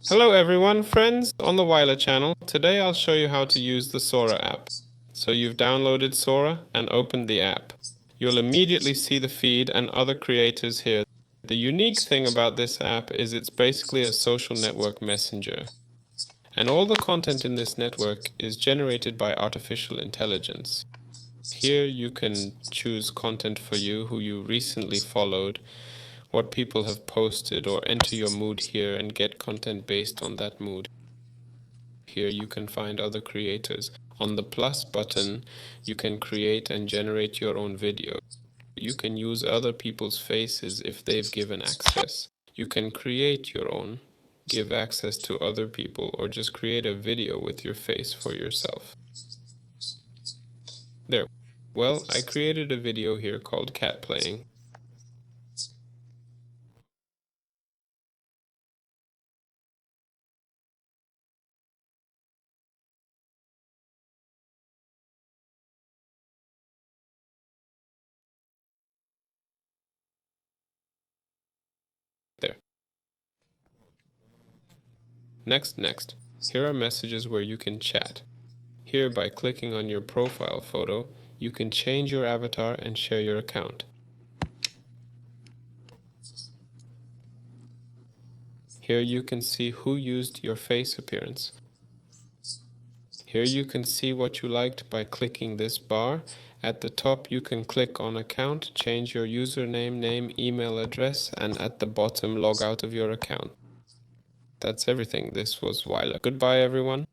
Hello everyone, friends on the Weiler channel. Today I'll show you how to use the Sora app. So you've downloaded Sora and opened the app. You'll immediately see the feed and other creators here. The unique thing about this app is it's basically a social network messenger. And all the content in this network is generated by artificial intelligence. Here you can choose content for you, who you recently followed, what people have posted, or enter your mood here and get content based on that mood. Here you can find other creators. On the plus button, you can create and generate your own video. You can use other people's faces if they've given access. You can create your own, give access to other people, or just create a video with your face for yourself. There. Well, I created a video here called Cat Playing. There. Next. Here are messages where you can chat. Here, by clicking on your profile photo, you can change your avatar and share your account. Here you can see who used your face appearance. Here you can see what you liked by clicking this bar. At the top you can click on account, change your username, name, email address, and at the bottom log out of your account. That's everything. This was Weiler. Goodbye everyone.